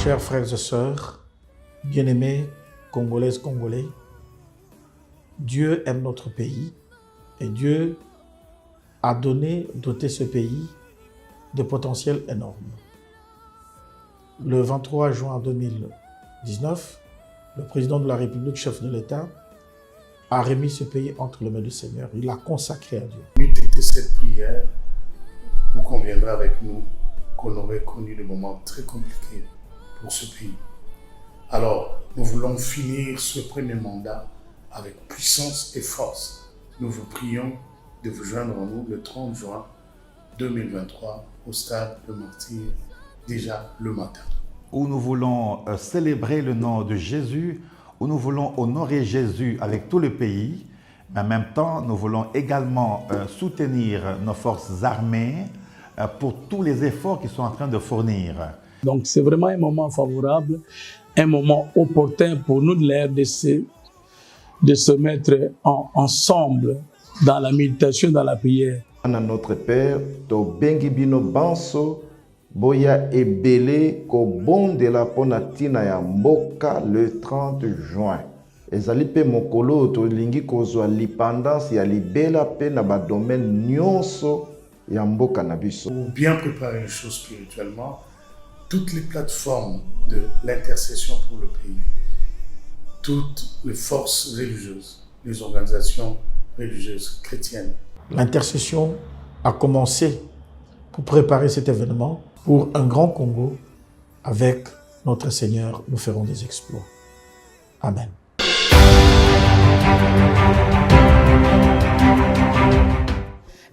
Chers frères et sœurs, bien-aimés, Congolaises, Congolais, Dieu aime notre pays et Dieu a doté ce pays de potentiel énorme. Le 23 juin 2019, le président de la République, chef de l'État, a remis ce pays entre les mains du Seigneur. Il l'a consacré à Dieu. N'eût été cette prière, vous conviendrez avec nous qu'on aurait connu des moments très compliqués pour ce pays. Alors, nous voulons finir ce premier mandat avec puissance et force. Nous vous prions de vous joindre à nous le 30 juin 2023 au stade de Martyr, déjà le matin. Où nous voulons célébrer le nom de Jésus, où nous voulons honorer Jésus avec tout le pays, mais en même temps, nous voulons également soutenir nos forces armées pour tous les efforts qu'ils sont en train de fournir. Donc c'est vraiment un moment favorable, un moment opportun pour nous de l'air de se mettre ensemble dans la méditation, dans la prière. Notre Père, to bengi bino banso, boya ebele ko bondela pona tina ya mboka le 30 juin. Ezali pe mokolo to lingi kozwa l'indépendance ya libela pe na ba domaine nyonso ya mboka na biso. Pour bien préparer les choses spirituellement, toutes les plateformes de l'intercession pour le pays, toutes les forces religieuses, les organisations religieuses chrétiennes. L'intercession a commencé pour préparer cet événement. Pour un grand Congo, avec notre Seigneur, nous ferons des exploits. Amen.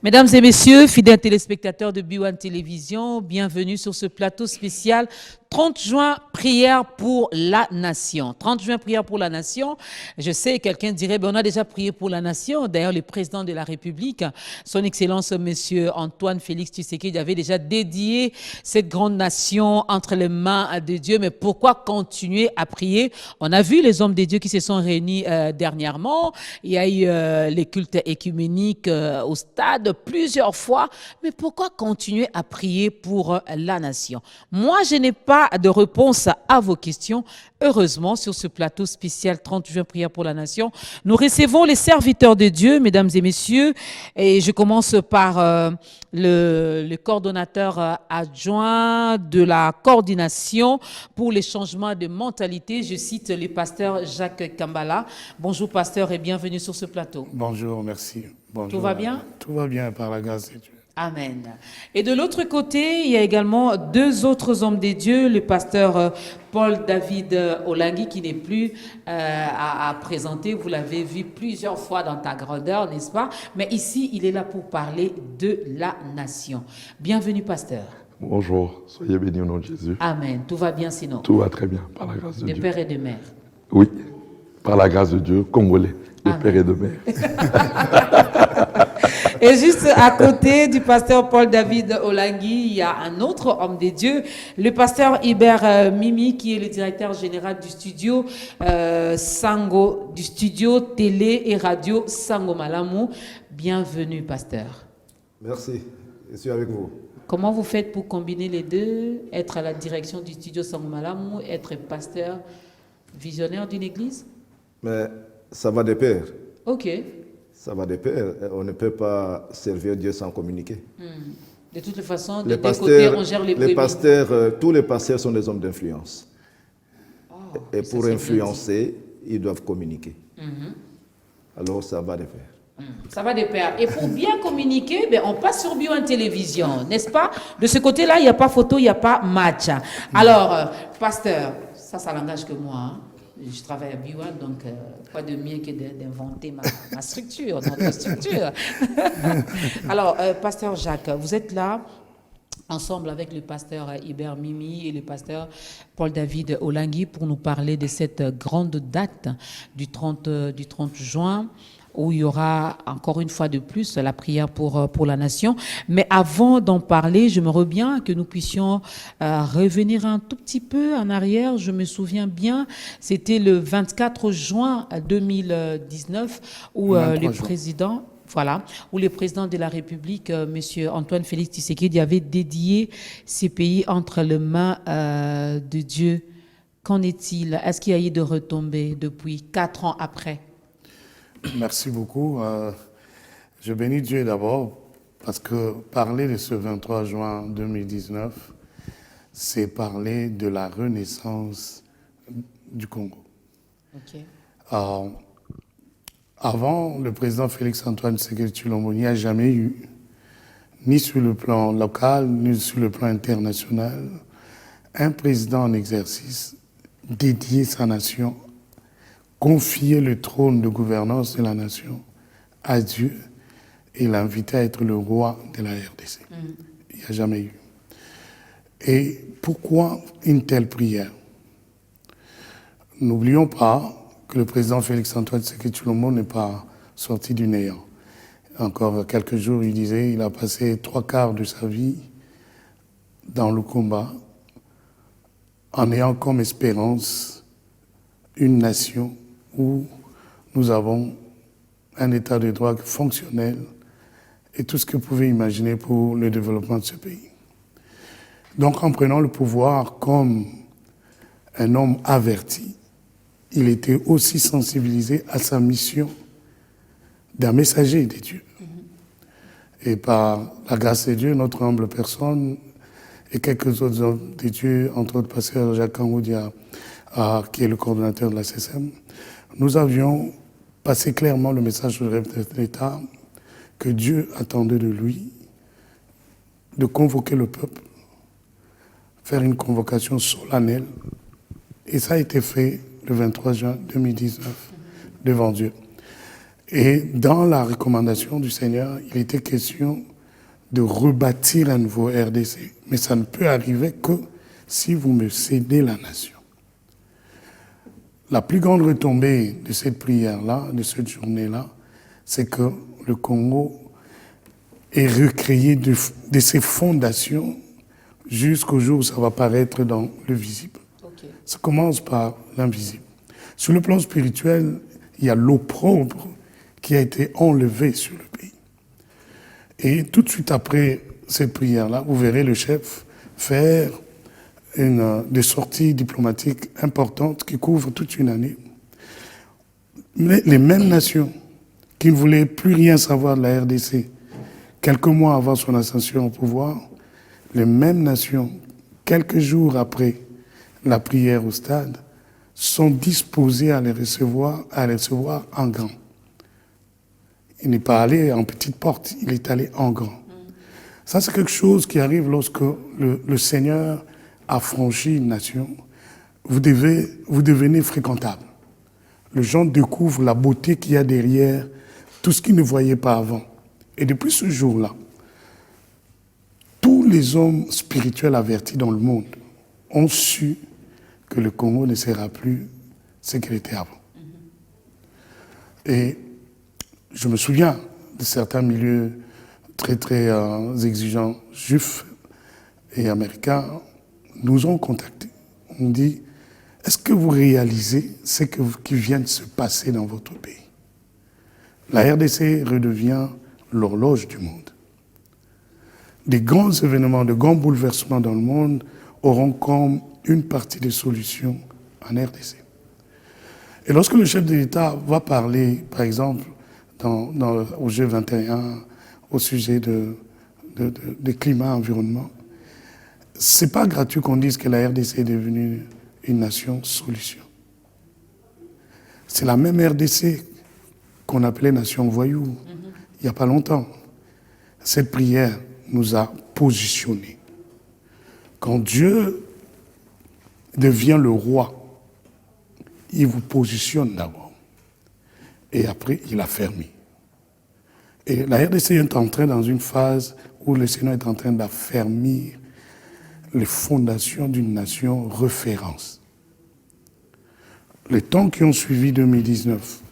Mesdames et messieurs, fidèles téléspectateurs de B1 Télévision, bienvenue sur ce plateau spécial 30 juin, prière pour la nation. 30 juin, prière pour la nation. Je sais, quelqu'un dirait, on a déjà prié pour la nation. D'ailleurs, le président de la République, son Excellence, Monsieur Antoine Félix Tshisekedi, avait déjà dédié cette grande nation entre les mains de Dieu. Mais pourquoi continuer à prier? On a vu les hommes de Dieu qui se sont réunis dernièrement. Il y a eu les cultes écuméniques au stade plusieurs fois. Mais pourquoi continuer à prier pour la nation? Moi, je n'ai pas de réponse à vos questions. Heureusement, sur ce plateau spécial 30 juin, prière pour la nation, nous recevons les serviteurs de Dieu, mesdames et messieurs. Et je commence par le coordonnateur adjoint de la coordination pour les changements de mentalité. Je cite le pasteur Jacques Kambala. Bonjour pasteur et bienvenue sur ce plateau. Bonjour, merci. Bonjour. Tout va bien? Tout va bien par la grâce de Dieu. Amen. Et de l'autre côté, il y a également deux autres hommes de Dieu, le pasteur Paul David Olangi qui n'est plus à présenter. Vous l'avez vu plusieurs fois dans ta grandeur, n'est-ce pas? Mais ici, il est là pour parler de la nation. Bienvenue, pasteur. Bonjour, soyez bénis au nom de Jésus. Amen. Tout va bien sinon? Tout va très bien, par la grâce de Dieu. De père et de mère. Oui, par la grâce de Dieu, Congolais, de père et de mère. Et juste à côté du pasteur Paul David Olangi, il y a un autre homme de Dieu, le pasteur Hubert Mimi, qui est le directeur général du studio Sango, du studio télé et radio Sango Malamu. Bienvenue, pasteur. Merci, je suis avec vous. Comment vous faites pour combiner les deux, être à la direction du studio Sango Malamu, être pasteur visionnaire d'une église? Mais ça va de pair. Ok. Ça va de pair. On ne peut pas servir Dieu sans communiquer. De toute façon, de deux côtés, on gère les pasteurs, tous les pasteurs sont des hommes d'influence. Et pour influencer, ils doivent communiquer. Alors ça va de pair. Ça va de pair. Et pour bien communiquer, on passe sur B1 Télévision, n'est-ce pas? De ce côté-là, il n'y a pas photo, il n'y a pas match. Alors, pasteur, ça n'engage que moi. Hein. Je travaille à B1, donc pas de mieux que d'inventer ma structure, notre structure. Alors, pasteur Jacques, vous êtes là ensemble avec le pasteur Hubert Mimi et le pasteur Paul David Olangi pour nous parler de cette grande date du 30 juin. Où il y aura encore une fois de plus la prière pour la nation. Mais avant d'en parler, j'aimerais bien que nous puissions revenir un tout petit peu en arrière. Je me souviens bien, c'était le 24 juin 2019 où le président... voilà, où le président de la République, M. Antoine Félix Tshisekedi, avait dédié ces pays entre les mains de Dieu. Qu'en est-il? Est-ce qu'il y a eu de retombées depuis 4 ans après? Merci beaucoup. Je bénis Dieu d'abord parce que parler de ce 23 juin 2019, c'est parler de la renaissance du Congo. Okay. Avant, le président Félix-Antoine Tshisekedi Tshilombo n'y a jamais eu, ni sur le plan local, ni sur le plan international, un président en exercice dédié sa nation, confier le trône de gouvernance de la nation à Dieu et l'inviter à être le roi de la RDC. Il n'y a jamais eu. Et pourquoi une telle prière? N'oublions pas que le président Félix-Antoine Tshisekedi Tshilombo n'est pas sorti du néant. Encore quelques jours, il disait qu'il a passé 3/4 de sa vie dans le combat en ayant comme espérance une nation où nous avons un état de droit fonctionnel et tout ce que vous pouvez imaginer pour le développement de ce pays. Donc en prenant le pouvoir comme un homme averti, il était aussi sensibilisé à sa mission d'un messager de Dieu. Et par la grâce de Dieu, notre humble personne et quelques autres hommes de Dieu, entre autres pasteur Jacques Kangoudia, qui est le coordonnateur de la CSM, nous avions passé clairement le message au chef de l'État que Dieu attendait de lui de convoquer le peuple, faire une convocation solennelle. Et ça a été fait le 23 juin 2019 devant Dieu. Et dans la recommandation du Seigneur, il était question de rebâtir un nouveau RDC. Mais ça ne peut arriver que si vous me cédez la nation. La plus grande retombée de cette prière-là, de cette journée-là, c'est que le Congo est recréé de ses fondations jusqu'au jour où ça va paraître dans le visible. Okay. Ça commence par l'invisible. Sur le plan spirituel, il y a l'opprobre qui a été enlevé sur le pays. Et tout de suite après cette prière-là, vous verrez le chef faire des sorties diplomatiques importantes qui couvrent toute une année. Mais les mêmes nations qui ne voulaient plus rien savoir de la RDC, quelques mois avant son ascension au pouvoir, les mêmes nations, quelques jours après la prière au stade, sont disposées à les recevoir en grand. Il n'est pas allé en petite porte, il est allé en grand. Ça, c'est quelque chose qui arrive lorsque le Seigneur a franchi une nation. Vous devenez fréquentable. Les gens découvrent la beauté qu'il y a derrière tout ce qu'ils ne voyaient pas avant. Et depuis ce jour-là, tous les hommes spirituels avertis dans le monde ont su que le Congo ne sera plus ce qu'il était avant. Et je me souviens de certains milieux très, très exigeants, juifs et américains, nous ont contactés. On dit, est-ce que vous réalisez ce qui vient de se passer dans votre pays? La RDC redevient l'horloge du monde. Des grands événements, de grands bouleversements dans le monde auront comme une partie des solutions en RDC. Et lorsque le chef de l'État va parler, par exemple, au G21, au sujet de climat, environnement, c'est pas gratuit qu'on dise que la RDC est devenue une nation solution. C'est la même RDC qu'on appelait nation voyou il n'y a pas longtemps. Cette prière nous a positionnés. Quand Dieu devient le roi, il vous positionne d'abord. Et après, il affermit. Et la RDC est entrée dans une phase où le Seigneur est en train d'affermir les fondations d'une nation référence. Les temps qui ont suivi 2019,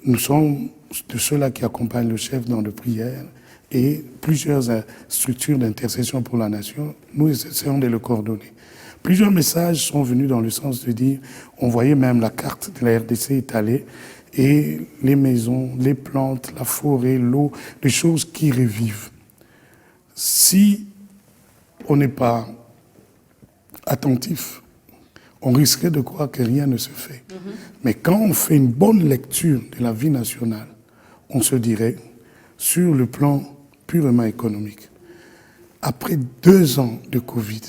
nous sommes de ceux-là qui accompagnent le chef dans les prières et plusieurs structures d'intercession pour la nation, nous essayons de le coordonner. Plusieurs messages sont venus dans le sens de dire, on voyait même la carte de la RDC étalée et les maisons, les plantes, la forêt, l'eau, des choses qui revivent. Si on n'est pas attentif, on risquerait de croire que rien ne se fait. Mais quand on fait une bonne lecture de la vie nationale, on se dirait, sur le plan purement économique, après 2 ans de Covid,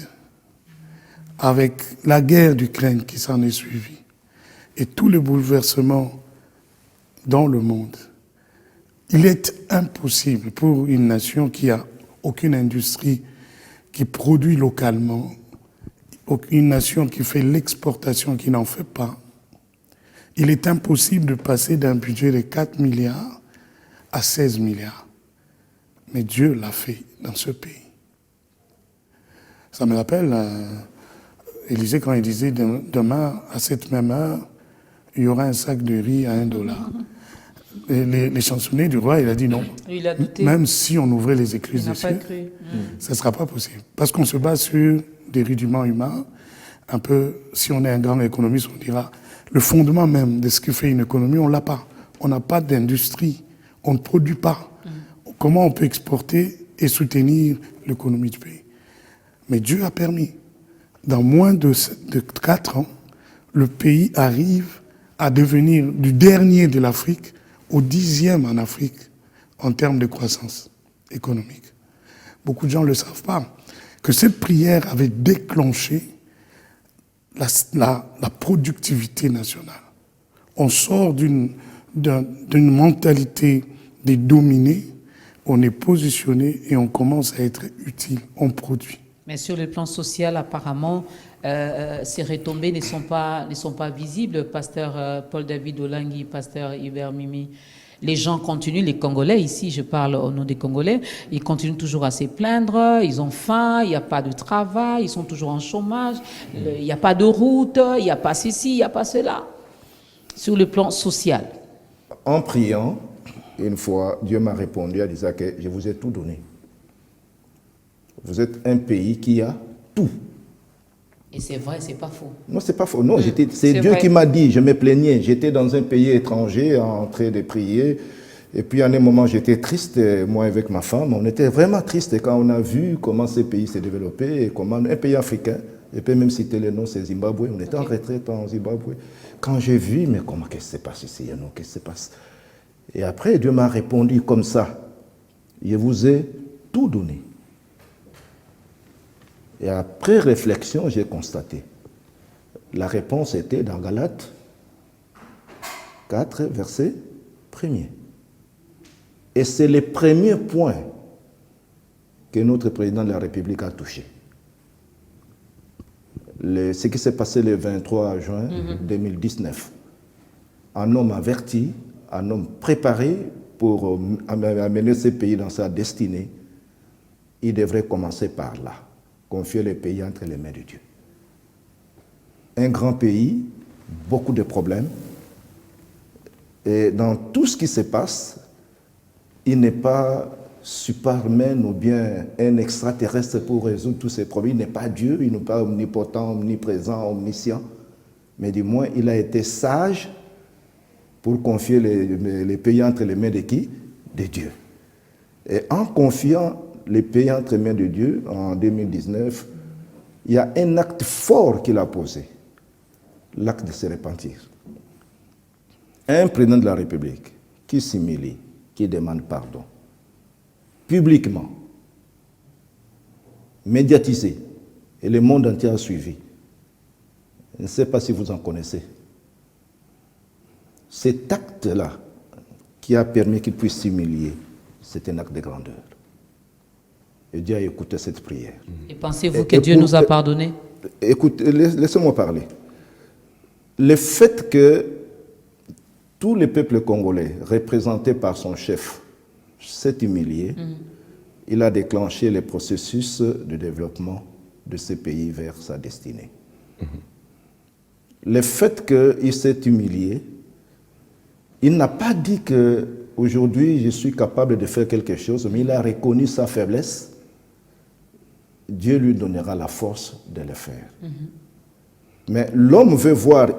avec la guerre d'Ukraine qui s'en est suivie, et tous les bouleversements dans le monde, il est impossible pour une nation qui n'a aucune industrie, qui produit localement, une nation qui fait l'exportation, qui n'en fait pas, il est impossible de passer d'un budget de 4 milliards à 16 milliards. Mais Dieu l'a fait dans ce pays. Ça me rappelle Élisée quand il disait demain, à cette même heure, il y aura un sac de riz à $1. Et les chansonniers du roi, il a dit non. Il a douté. Même si on ouvrait les écluses des cieux, ça ne sera pas possible. Parce qu'on se base sur des rudiments humains. Un peu, si on est un grand économiste, on dira, le fondement même de ce qui fait une économie, on ne l'a pas. On n'a pas d'industrie. On ne produit pas. Comment on peut exporter et soutenir l'économie du pays? Mais Dieu a permis. Dans moins de 4 ans, le pays arrive à devenir du dernier de l'Afrique au 10e en Afrique en termes de croissance économique. Beaucoup de gens ne le savent pas, que cette prière avait déclenché la productivité nationale. On sort d'une mentalité des dominés, on est positionné et on commence à être utile, on produit. Mais sur le plan social, apparemment, ces retombées ne sont pas visibles. Pasteur Paul-David Olangui, pasteur Hubert Mimi, les gens continuent, les Congolais, ici je parle au nom des Congolais, ils continuent toujours à se plaindre, ils ont faim, il n'y a pas de travail, ils sont toujours en chômage, il n'y a pas de route, il n'y a pas ceci, il n'y a pas cela. Sur le plan social. En priant, une fois, Dieu m'a répondu en disant que je vous ai tout donné. Vous êtes un pays qui a tout. Et c'est vrai, c'est pas faux. Non, c'est pas faux. Non, c'est Dieu vrai. qui m'a dit, je me plaignais. J'étais dans un pays étranger en train de prier. Et puis, à un moment, j'étais triste, moi avec ma femme. On était vraiment triste quand on a vu comment ce pays s'est développé et comment un pays africain, je peux même citer le nom, c'est Zimbabwe. On était en retraite en Zimbabwe. Quand j'ai vu, mais comment, qu'est-ce qui se passe ici? Qu'est-ce qui se passe? Et après, Dieu m'a répondu comme ça. Je vous ai tout donné. Et après réflexion, j'ai constaté. La réponse était dans Galates 4, verset 1er. Et c'est le premier point que notre président de la République a touché. Ce qui s'est passé le 23 juin 2019. Un homme averti, un homme préparé pour amener ce pays dans sa destinée, il devrait commencer par là. Confier le pays entre les mains de Dieu. Un grand pays, beaucoup de problèmes. Et dans tout ce qui se passe, il n'est pas Superman ou bien un extraterrestre pour résoudre tous ces problèmes. Il n'est pas Dieu, il n'est pas omnipotent, omniprésent, omniscient. Mais du moins, il a été sage pour confier les pays entre les mains de qui? De Dieu. Et en confiant les pays entre les mains de Dieu, en 2019, il y a un acte fort qu'il a posé, l'acte de se repentir. Un président de la République qui s'humilie, qui demande pardon, publiquement, médiatisé, et le monde entier a suivi. Je ne sais pas si vous en connaissez. Cet acte-là, qui a permis qu'il puisse s'humilier, c'est un acte de grandeur. Et Dieu a écouté cette prière. Et pensez-vous que Dieu nous a pardonné? Écoutez, laissez-moi parler. Le fait que tout le peuple congolais, représenté par son chef, s'est humilié, il a déclenché le processus de développement de ce pays vers sa destinée. Le fait qu'il s'est humilié, il n'a pas dit qu'aujourd'hui je suis capable de faire quelque chose, mais il a reconnu sa faiblesse. Dieu lui donnera la force de le faire. Mais l'homme veut voir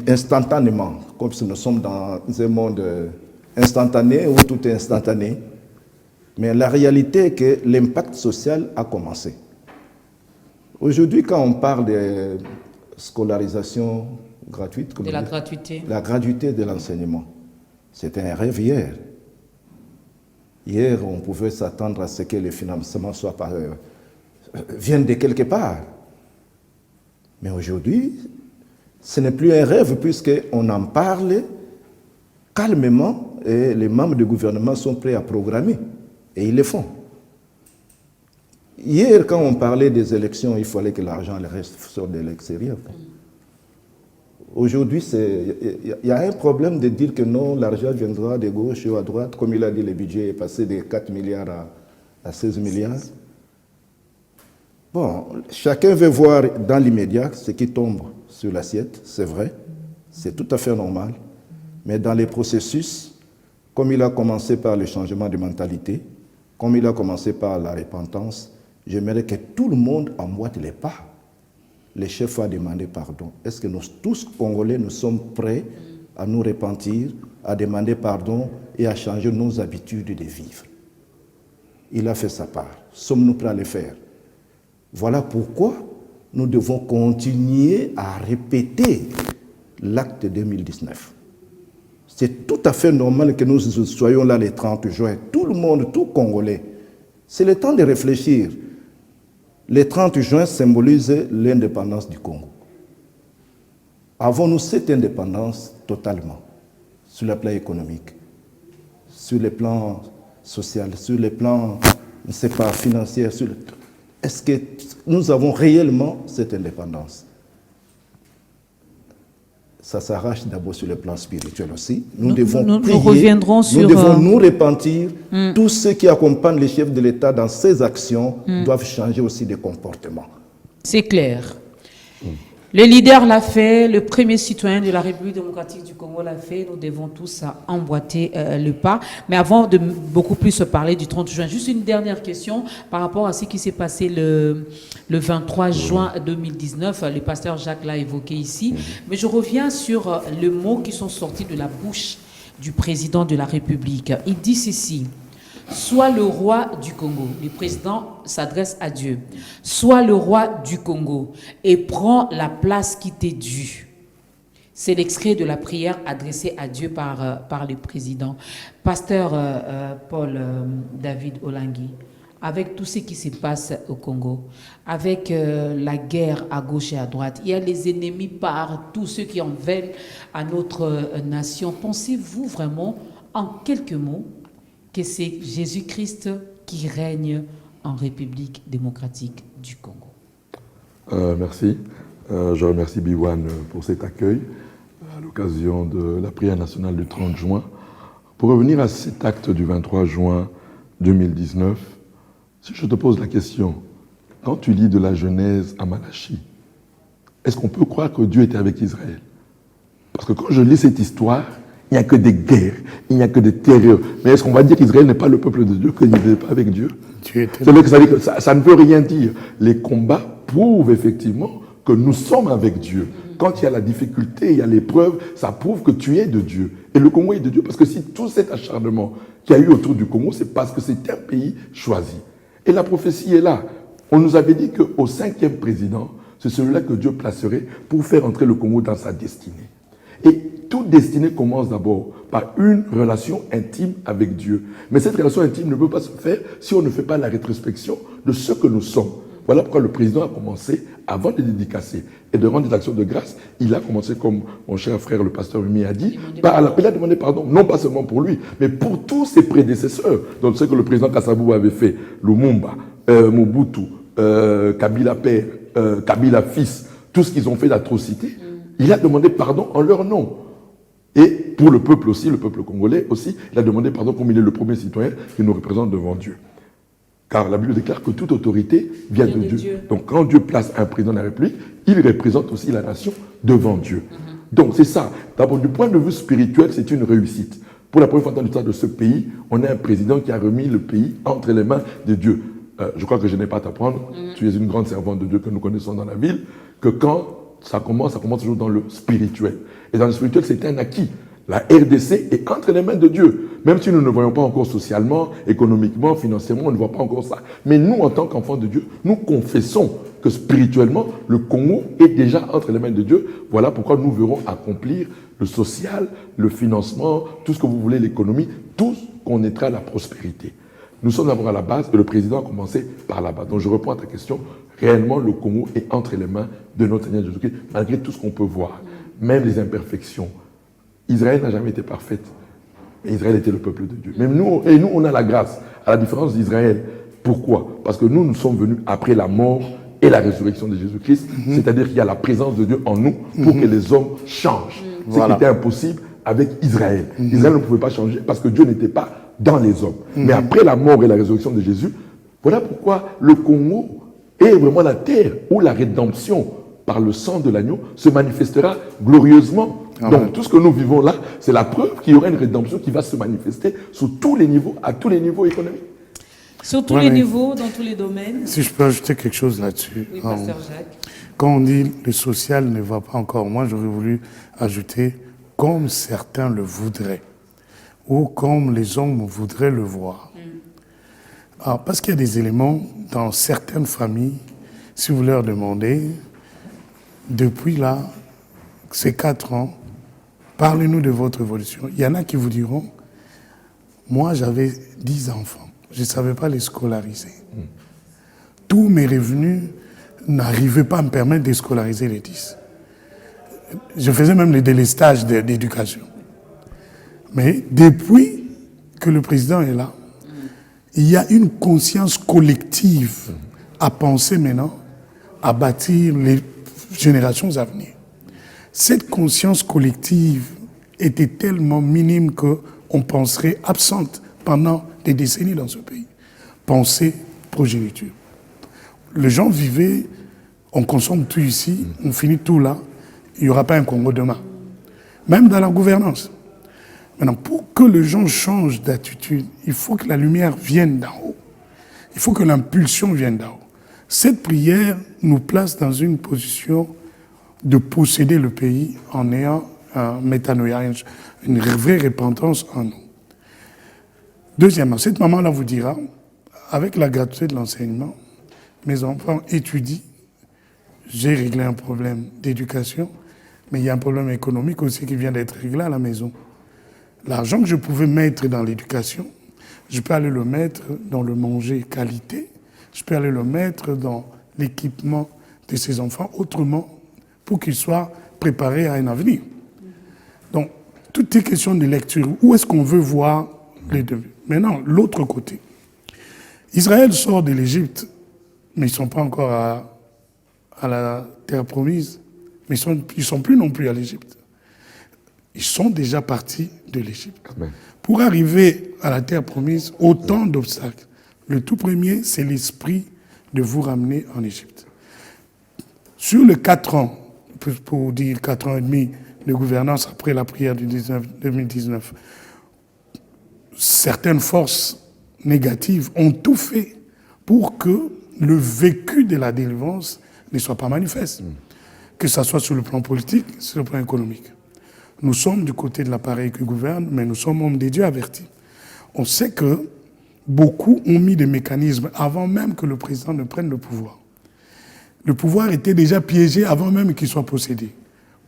instantanément, comme si nous sommes dans un monde instantané où tout est instantané. Mais la réalité est que l'impact social a commencé. Aujourd'hui, quand on parle de scolarisation gratuite, comme de la gratuité. La gratuité de l'enseignement, c'était un rêve hier. Hier, on pouvait s'attendre à ce que les financements viennent de quelque part. Mais aujourd'hui, ce n'est plus un rêve puisqu'on en parle calmement et les membres du gouvernement sont prêts à programmer. Et ils le font. Hier, quand on parlait des élections, il fallait que l'argent reste sur de l'extérieur. Aujourd'hui, il y a un problème de dire que non, l'argent viendra de gauche ou à droite. Comme il a dit, le budget est passé de 4 milliards à 16 milliards. Bon, chacun veut voir dans l'immédiat ce qui tombe sur l'assiette, c'est vrai, c'est tout à fait normal. Mais dans les processus, comme il a commencé par le changement de mentalité, comme il a commencé par la repentance, j'aimerais que tout le monde emboîte les pas. Le chef a demandé pardon. Est-ce que nous tous, Congolais, nous sommes prêts à nous repentir, à demander pardon et à changer nos habitudes de vivre? Il a fait sa part. Sommes-nous prêts à le faire? Voilà pourquoi nous devons continuer à répéter l'acte 2019. C'est tout à fait normal que nous soyons là le 30 juin. Tout le monde, tout Congolais. C'est le temps de réfléchir. Le 30 juin symbolise l'indépendance du Congo. Avons-nous cette indépendance totalement, sur le plan économique, sur le plan social, sur le plan, je ne sais pas, financier, est-ce que nous avons réellement cette indépendance? Ça s'arrache d'abord sur le plan spirituel aussi. Nous devons prier, nous reviendrons sur... Nous devons nous repentir. Tous ceux qui accompagnent les chefs de l'État dans ces actions doivent changer aussi de comportement. C'est clair. Le leader l'a fait, le premier citoyen de la République démocratique du Congo l'a fait. Nous devons tous emboîter le pas. Mais avant de beaucoup plus se parler du 30 juin, juste une dernière question par rapport à ce qui s'est passé le 23 juin 2019. Le pasteur Jacques l'a évoqué ici. Mais je reviens sur les mots qui sont sortis de la bouche du président de la République. Il dit ceci: sois le roi du Congo. Le président s'adresse à Dieu. Sois le roi du Congo et prends la place qui t'est due. C'est l'extrait de la prière adressée à Dieu par le président. Pasteur Paul David Olangui, avec tout ce qui se passe au Congo, avec la guerre à gauche et à droite, il y a les ennemis partout, ceux qui en veulent à notre nation. Pensez-vous vraiment, en quelques mots, que c'est Jésus-Christ qui règne en République démocratique du Congo? Merci. Je remercie Biwan pour cet accueil à l'occasion de la prière nationale du 30 juin. Pour revenir à cet acte du 23 juin 2019, si je te pose la question, quand tu lis de la Genèse à Malachie, est-ce qu'on peut croire que Dieu était avec Israël? Parce que quand je lis cette histoire, il n'y a que des guerres, il n'y a que des terreurs. Mais est-ce qu'on va dire qu'Israël n'est pas le peuple de Dieu, qu'il n'est pas avec Dieu? C'est vrai que ça ne veut rien dire. Les combats prouvent effectivement que nous sommes avec Dieu. Quand il y a la difficulté, il y a l'épreuve, ça prouve que tu es de Dieu. Et le Congo est de Dieu parce que si tout cet acharnement qu'il y a eu autour du Congo, c'est parce que c'est un pays choisi. Et la prophétie est là. On nous avait dit qu'au 5e président, c'est celui-là que Dieu placerait pour faire entrer le Congo dans sa destinée. Et toute destinée commence d'abord par une relation intime avec Dieu. Mais cette relation intime ne peut pas se faire si on ne fait pas la rétrospection de ce que nous sommes. Voilà pourquoi le président a commencé, avant de dédicacer et de rendre des actions de grâce, il a commencé, comme mon cher frère le pasteur Rumi a dit, il a demandé pardon, non pas seulement pour lui, mais pour tous ses prédécesseurs. Donc ce que le président Kassabou avait fait, Lumumba, Mobutu, Kabila père, Kabila fils, tout ce qu'ils ont fait d'atrocité, il a demandé pardon en leur nom. Et pour le peuple aussi, le peuple congolais aussi, il a demandé pardon comme il est le premier citoyen qui nous représente devant Dieu. Car la Bible déclare que toute autorité vient de Dieu. Donc quand Dieu place un président de la République, il représente aussi la nation devant Dieu. Donc c'est ça. D'abord, du point de vue spirituel, c'est une réussite. Pour la première fois dans l'histoire de ce pays, on a un président qui a remis le pays entre les mains de Dieu. Je crois que je n'ai pas à t'apprendre, tu es une grande servante de Dieu que nous connaissons dans la ville, que quand ça commence toujours dans le spirituel. Et dans le spirituel, c'est un acquis. La RDC est entre les mains de Dieu. Même si nous ne voyons pas encore socialement, économiquement, financièrement, on ne voit pas encore ça. Mais nous, en tant qu'enfants de Dieu, nous confessons que spirituellement, le Congo est déjà entre les mains de Dieu. Voilà pourquoi nous verrons accomplir le social, le financement, tout ce que vous voulez, l'économie, tout ce qu'on connaîtra la prospérité. Nous sommes d'abord à la base et le président a commencé par là-bas. Donc je réponds à ta question. Réellement, le Congo est entre les mains de notre Seigneur Jésus-Christ, malgré tout ce qu'on peut voir, même les imperfections. Israël n'a jamais été parfaite. Mais Israël était le peuple de Dieu. Même nous, et nous, on a la grâce, à la différence d'Israël. Pourquoi? Parce que nous sommes venus après la mort et la résurrection de Jésus-Christ. C'est-à-dire qu'il y a la présence de Dieu en nous pour que les hommes changent. Ce qui était impossible avec Israël. Israël ne pouvait pas changer parce que Dieu n'était pas dans les hommes. Mais après la mort et la résurrection de Jésus, voilà pourquoi le Congo est vraiment la terre où la rédemption par le sang de l'agneau se manifestera glorieusement. Donc tout ce que nous vivons là, c'est la preuve qu'il y aura une rédemption qui va se manifester sur tous les niveaux, à tous les niveaux économiques. Sur tous les niveaux, dans tous les domaines. Si je peux ajouter quelque chose là-dessus. Oui, Pasteur Jacques. Quand on dit le social ne va pas encore, moi j'aurais voulu ajouter comme certains le voudraient ou comme les hommes voudraient le voir. Alors, parce qu'il y a des éléments dans certaines familles, si vous leur demandez, depuis là, ces 4 ans, parlez-nous de votre évolution. Il y en a qui vous diront, moi j'avais 10 enfants, je ne savais pas les scolariser. Tous mes revenus n'arrivaient pas à me permettre de scolariser les 10. Je faisais même les délestages d'éducation. Mais depuis que le président est là, il y a une conscience collective à penser maintenant, à bâtir les générations à venir. Cette conscience collective était tellement minime qu'on penserait absente pendant des décennies dans ce pays. Pensée, progéniture. Les gens vivaient, on consomme tout ici, on finit tout là, il n'y aura pas un Congo demain. Même dans la gouvernance. Maintenant, pour que les gens changent d'attitude, il faut que la lumière vienne d'en haut. Il faut que l'impulsion vienne d'en haut. Cette prière nous place dans une position de posséder le pays en ayant un métanoïa, une vraie repentance en nous. Deuxièmement, cette maman-là vous dira, avec la gratuité de l'enseignement, mes enfants étudient, j'ai réglé un problème d'éducation, mais il y a un problème économique aussi qui vient d'être réglé à la maison. L'argent que je pouvais mettre dans l'éducation, je peux aller le mettre dans le manger qualité, je peux aller le mettre dans l'équipement de ces enfants autrement pour qu'ils soient préparés à un avenir. Donc, tout est question de lecture. Où est-ce qu'on veut voir les deux? Maintenant, l'autre côté. Israël sort de l'Égypte, mais ils ne sont pas encore à la terre promise, mais ils ne sont plus non plus à l'Égypte. Ils sont déjà partis de l'Égypte. Pour arriver à la terre promise, autant d'obstacles. Le tout premier, c'est l'esprit de vous ramener en Égypte. Sur les 4 ans, pour dire 4 ans et demi de gouvernance après la prière du 2019, certaines forces négatives ont tout fait pour que le vécu de la délivrance ne soit pas manifeste, que ce soit sur le plan politique, sur le plan économique. Nous sommes du côté de l'appareil qui gouverne, mais nous sommes hommes des dieux avertis. On sait que beaucoup ont mis des mécanismes avant même que le président ne prenne le pouvoir. Le pouvoir était déjà piégé avant même qu'il soit possédé,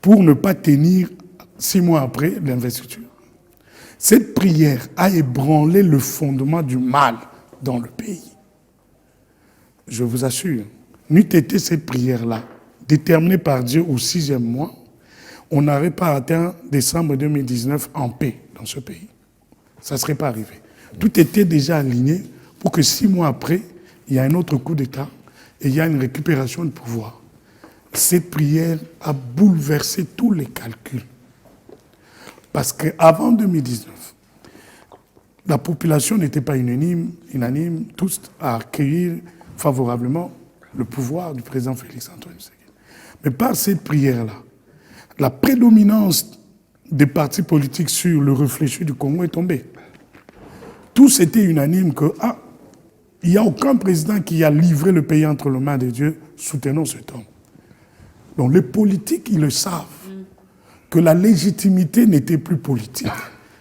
pour ne pas tenir 6 mois après l'investiture. Cette prière a ébranlé le fondement du mal dans le pays. Je vous assure, n'eût été cette prière-là, déterminée par Dieu au 6e mois, on n'aurait pas atteint décembre 2019 en paix dans ce pays. Ça ne serait pas arrivé. Tout était déjà aligné pour que 6 mois après, il y a un autre coup d'État et il y a une récupération de pouvoir. Cette prière a bouleversé tous les calculs. Parce qu'avant 2019, la population n'était pas unanime, tous à accueillir favorablement le pouvoir du président Félix Antoine Tshisekedi. Mais par cette prière-là, la prédominance des partis politiques sur le réfléchi du Congo est tombée. Tous étaient unanimes que, il n'y a aucun président qui a livré le pays entre les mains de Dieu, soutenons cet homme. Donc les politiques, ils le savent, que la légitimité n'était plus politique.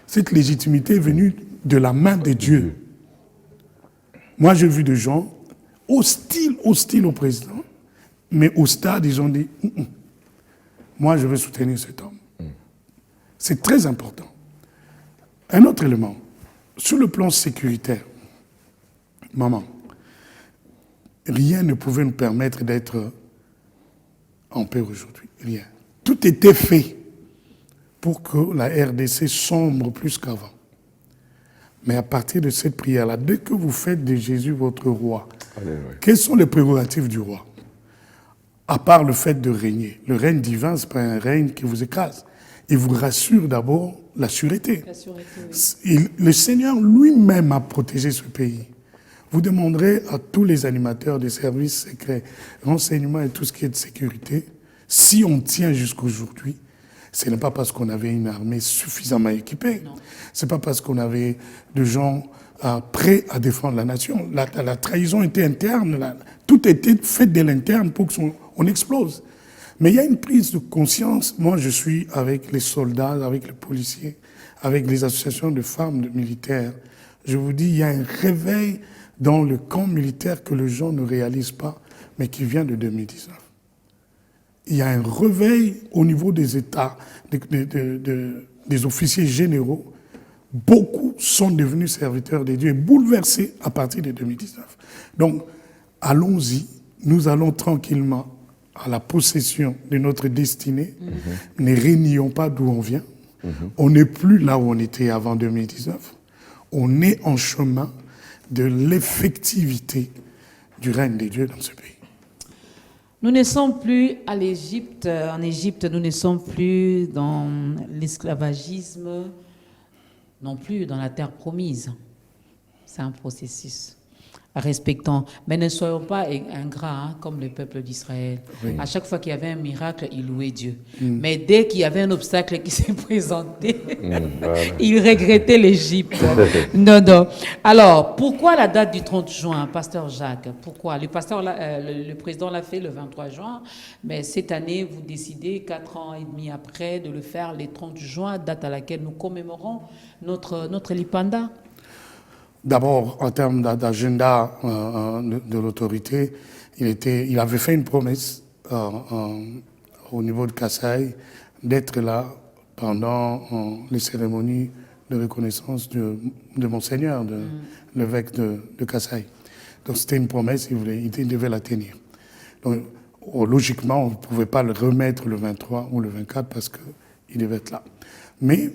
Cette légitimité est venue de la main de Dieu. Moi, j'ai vu des gens hostiles au président, mais au stade, ils ont dit moi, je veux soutenir cet homme. C'est très important. Un autre élément, sur le plan sécuritaire, maman, rien ne pouvait nous permettre d'être en paix aujourd'hui. Rien. Tout était fait pour que la RDC sombre plus qu'avant. Mais à partir de cette prière-là, dès que vous faites de Jésus votre roi, quelles sont les prérogatives du roi? À part le fait de régner. Le règne divin, ce n'est pas un règne qui vous écrase. Il vous rassure d'abord la sûreté. La sûreté, oui. Le Seigneur lui-même a protégé ce pays. Vous demanderez à tous les animateurs des services secrets, renseignements et tout ce qui est de sécurité, si on tient jusqu'aujourd'hui, ce n'est pas parce qu'on avait une armée suffisamment équipée. Ce n'est pas parce qu'on avait des gens prêts à défendre la nation. La trahison était interne. Tout était fait de l'interne pour qu'on explose. Mais il y a une prise de conscience. Moi, je suis avec les soldats, avec les policiers, avec les associations de femmes, de militaires. Je vous dis, il y a un réveil dans le camp militaire que les gens ne réalisent pas, mais qui vient de 2019. Il y a un réveil au niveau des États, des officiers généraux. Beaucoup sont devenus serviteurs de Dieu et bouleversés à partir de 2019. Donc, allons-y, nous allons tranquillement à la possession de notre destinée. Ne régnons pas d'où on vient. On n'est plus là où on était avant 2019. On est en chemin de l'effectivité du règne de Dieu dans ce pays. Nous ne sommes plus à l'Égypte. En Égypte, nous ne sommes plus dans l'esclavagisme, non plus dans la terre promise. C'est un processus. Respectons. Mais ne soyons pas ingrats comme le peuple d'Israël. Oui. À chaque fois qu'il y avait un miracle, ils louaient Dieu. Mais dès qu'il y avait un obstacle qui s'est présenté, voilà. Ils regrettaient l'Égypte. Non. Alors, pourquoi la date du 30 juin, Pasteur Jacques? Pourquoi? Le président l'a fait le 23 juin, mais cette année, vous décidez, 4 ans et demi après, de le faire le 30 juin, date à laquelle nous commémorons notre Lipanda. D'abord, en termes d'agenda de l'autorité, il avait fait une promesse au niveau de Kasaï d'être là pendant les cérémonies de reconnaissance de Monseigneur, de l'évêque de Kasaï. Donc c'était une promesse, il devait la tenir. Donc logiquement, on ne pouvait pas le remettre le 23 ou le 24 parce qu'il devait être là. Mais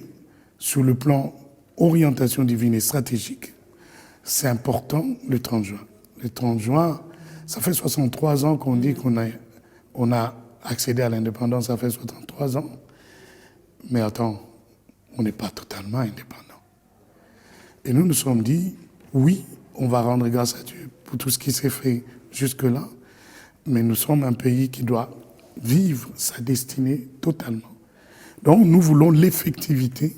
sur le plan orientation divine et stratégique, c'est important le 30 juin. Le 30 juin, ça fait 63 ans qu'on dit qu'on a accédé à l'indépendance, ça fait 63 ans. Mais attends, on n'est pas totalement indépendant. Et nous nous sommes dit, oui, on va rendre grâce à Dieu pour tout ce qui s'est fait jusque-là, mais nous sommes un pays qui doit vivre sa destinée totalement. Donc nous voulons l'effectivité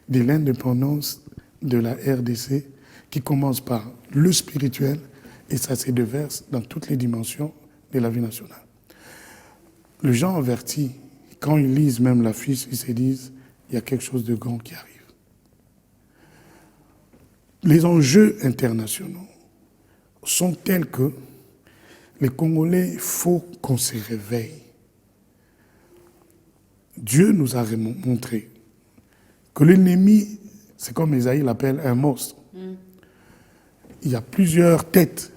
de l'indépendance de la RDC qui commence par le spirituel et ça se déverse dans toutes les dimensions de la vie nationale. Les gens avertis, quand ils lisent même l'affiche, ils se disent il y a quelque chose de grand qui arrive. Les enjeux internationaux sont tels que les Congolais, il faut qu'on se réveille. Dieu nous a montré que l'ennemi, c'est comme Esaïe l'appelle un monstre. Il y a plusieurs têtes.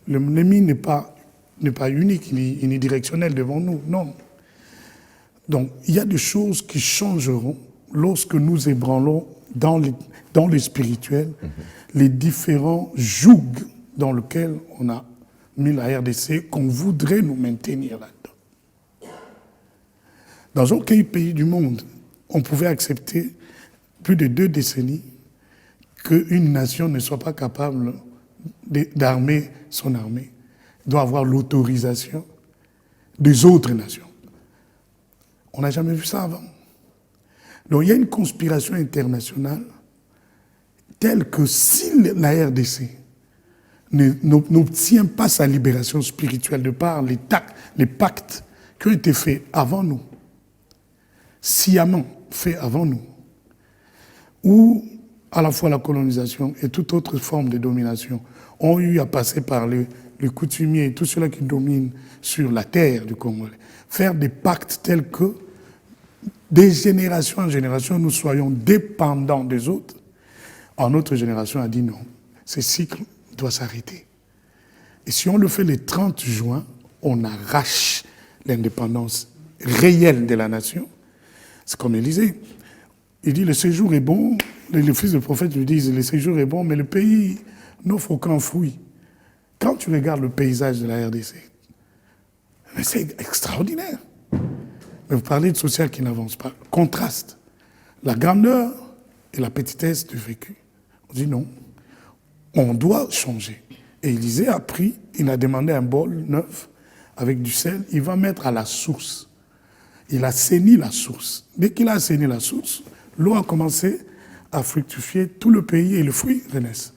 L'ennemi n'est pas unique, il est directionnel devant nous. Non. Donc, il y a des choses qui changeront lorsque nous ébranlons dans le spirituel les différents jougs dans lesquels on a mis la RDC, qu'on voudrait nous maintenir là-dedans. Dans aucun pays du monde, on pouvait accepter plus de 2 décennies qu'une nation ne soit pas capable d'armer son armée, doit avoir l'autorisation des autres nations. On n'a jamais vu ça avant. Donc il y a une conspiration internationale telle que si la RDC n'obtient pas sa libération spirituelle de par les pactes qui ont été faits avant nous, sciemment faits avant nous, où à la fois la colonisation et toute autre forme de domination ont eu à passer par le coutumier, tout cela qui domine sur la terre du Congolais, faire des pactes tels que, des générations en génération, nous soyons dépendants des autres. En notre génération a dit non, ce cycle doit s'arrêter. Et si on le fait le 30 juin, on arrache l'indépendance réelle de la nation. C'est comme Élysée. Il dit le séjour est bon, les fils du prophète lui disent le séjour est bon, mais le pays n'offre aucun fruit. Quand tu regardes le paysage de la RDC, c'est extraordinaire. Mais vous parlez de social qui n'avance pas. Contraste. La grandeur et la petitesse du vécu. On dit non, on doit changer. Et Élysée a pris, il a demandé un bol neuf avec du sel, il va mettre à la source. Il a saigné la source. Dès qu'il a saigné la source, l'eau a commencé à fructifier, tout le pays et le fruit renaissent.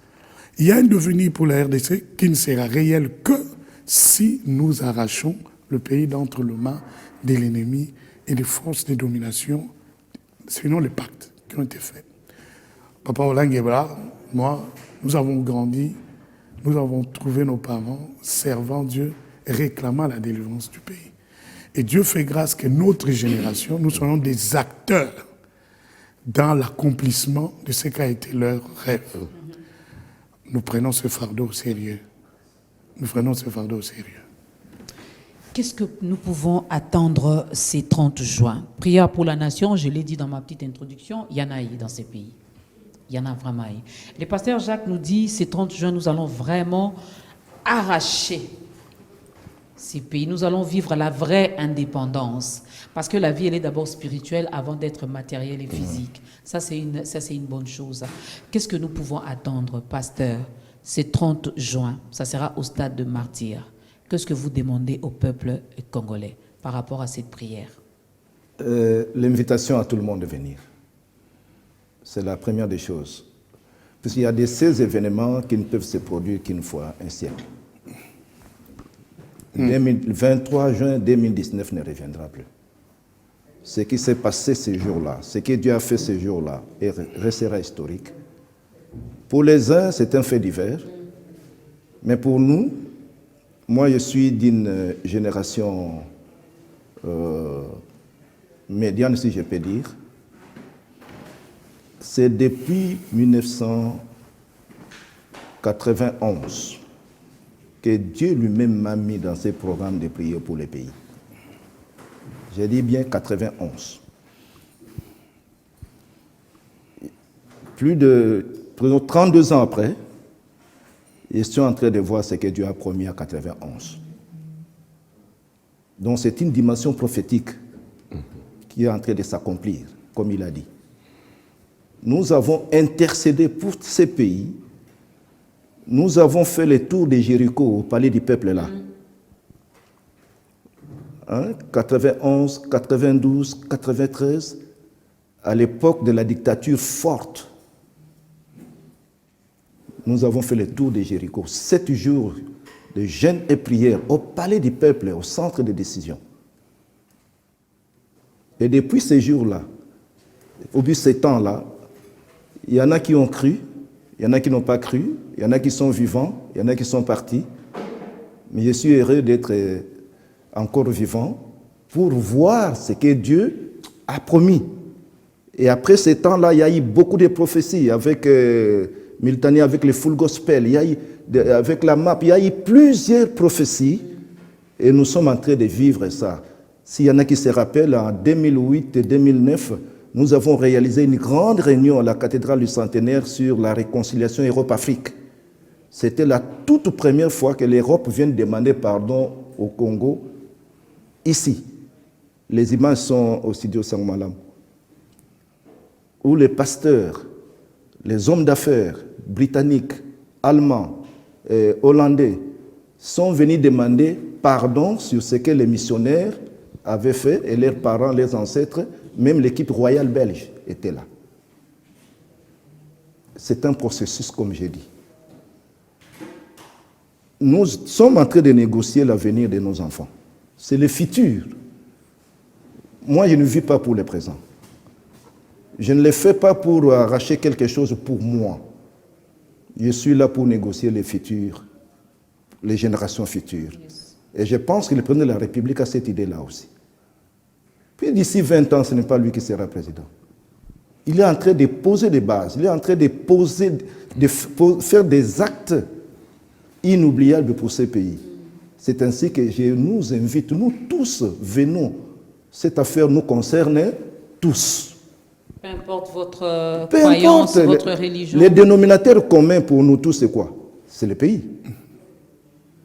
Il y a un devenir pour la RDC qui ne sera réel que si nous arrachons le pays d'entre les mains de l'ennemi et des forces de domination, sinon les pactes qui ont été faits. Papa Olanguebra, moi, nous avons grandi, nous avons trouvé nos parents servant Dieu et réclamant la délivrance du pays. Et Dieu fait grâce que notre génération, nous soyons des acteurs dans l'accomplissement de ce qu'a été leur rêve. Nous prenons ce fardeau au sérieux. Nous prenons ce fardeau au sérieux. Qu'est-ce que nous pouvons attendre ces 30 juin? Prière pour la nation, je l'ai dit dans ma petite introduction, il y en a eu dans ces pays. Il y en a vraiment eu. Le pasteur Jacques nous dit, ces 30 juin, nous allons vraiment arracher ces pays. Nous allons vivre la vraie indépendance. Parce que la vie, elle est d'abord spirituelle avant d'être matérielle et physique. Ça, c'est une bonne chose. Qu'est-ce que nous pouvons attendre, pasteur, ces 30 juin? Ça sera au stade de martyr. Qu'est-ce que vous demandez au peuple congolais par rapport à cette prière? L'invitation à tout le monde de venir. C'est la première des choses. Puisqu'il y a ces événements qui ne peuvent se produire qu'une fois un siècle. 23 juin 2019 ne reviendra plus. Ce qui s'est passé ces jours-là, ce que Dieu a fait ces jours-là, restera historique. Pour les uns, c'est un fait divers. Mais pour nous, moi je suis d'une génération médiane, si je peux dire. C'est depuis 1991 que Dieu lui-même m'a mis dans ses programmes de prière pour les pays. J'ai dit bien 91. Plus de 32 ans après, je suis en train de voir ce que Dieu a promis à 91. Donc c'est une dimension prophétique qui est en train de s'accomplir, comme il a dit. Nous avons intercédé pour ces pays. Nous avons fait le tour de Jéricho au palais du peuple là. 91, 92, 93, à l'époque de la dictature forte. Nous avons fait le tour de Jéricho. 7 jours de jeûne et prière au palais du peuple, au centre de décision. Et depuis ces jours-là, au bout de ces temps-là, il y en a qui ont cru, il y en a qui n'ont pas cru, il y en a qui sont vivants, il y en a qui sont partis. Mais je suis heureux d'être encore vivant pour voir ce que Dieu a promis. Et après ces temps-là, il y a eu beaucoup de prophéties avec Miltani, avec le Full Gospel, il y a eu, avec la MAP, il y a eu plusieurs prophéties et nous sommes en train de vivre ça. S'il y en a qui se rappellent, en 2008 et 2009, nous avons réalisé une grande réunion à la cathédrale du Centenaire sur la réconciliation Europe-Afrique. C'était la toute première fois que l'Europe vient demander pardon au Congo, ici. Les images sont au studio Sangmalam, où les pasteurs, les hommes d'affaires britanniques, allemands, hollandais sont venus demander pardon sur ce que les missionnaires avaient fait et leurs parents, les ancêtres, même l'équipe royale belge était là. C'est un processus, comme j'ai dit. Nous sommes en train de négocier l'avenir de nos enfants. C'est le futur Moi, je ne vis pas pour le présent. Je ne le fais pas pour arracher quelque chose pour moi. Je suis là pour négocier les futurs, les générations futures. Yes. Et je pense que le président de la République a cette idée-là aussi. Puis d'ici 20 ans, ce n'est pas lui qui sera président. Il est en train de poser des bases, il est en train de faire des actes inoubliables pour ce pays. C'est ainsi que je nous invite, nous tous, venons. Cette affaire nous concerne tous. Peu importe votre croyance, votre religion. Les dénominateurs communs pour nous tous, c'est quoi? C'est le pays.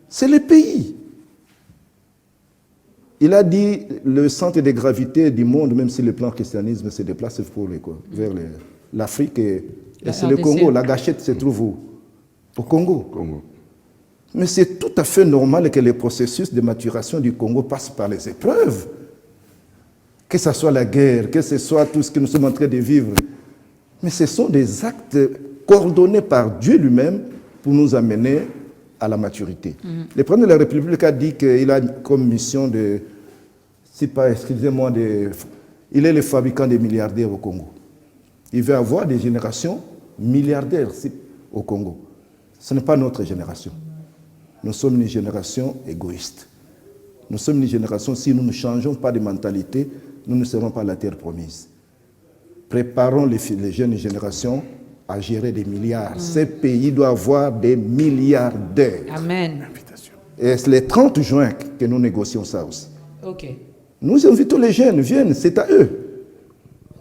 C'est le pays. Il a dit le centre de gravité du monde, même si le plan christianisme se déplace vers l'Afrique, et c'est le Congo. La gâchette se trouve où? Au Congo. Mais c'est tout à fait normal que le processus de maturation du Congo passe par les épreuves. Que ce soit la guerre, que ce soit tout ce que nous sommes en train de vivre. Mais ce sont des actes coordonnés par Dieu lui-même pour nous amener à la maturité. Le président de la République a dit qu'il a comme mission de, excusez-moi, il est le fabricant des milliardaires au Congo. Il veut avoir des générations milliardaires au Congo. Ce n'est pas notre génération. Nous sommes une génération égoïste. Nous sommes une génération, si nous ne changeons pas de mentalité, nous ne serons pas la terre promise. Préparons les jeunes générations à gérer des milliards. Ces pays doivent avoir des milliardaires. Amen. Et c'est le 30 juin que nous négocions ça aussi. Ok. Nous invitons les jeunes, viennent, c'est à eux.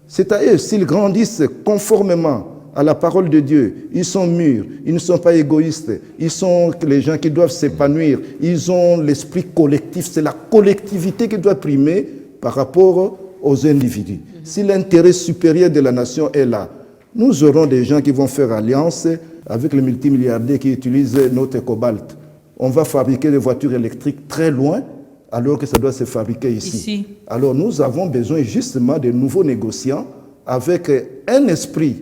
C'est à eux, s'ils grandissent conformément à la parole de Dieu, ils sont mûrs, ils ne sont pas égoïstes, ils sont les gens qui doivent s'épanouir, ils ont l'esprit collectif, c'est la collectivité qui doit primer par rapport aux individus. Si l'intérêt supérieur de la nation est là, nous aurons des gens qui vont faire alliance avec les multimilliardaires qui utilisent notre cobalt. On va fabriquer des voitures électriques très loin, alors que ça doit se fabriquer ici. Alors nous avons besoin justement de nouveaux négociants avec un esprit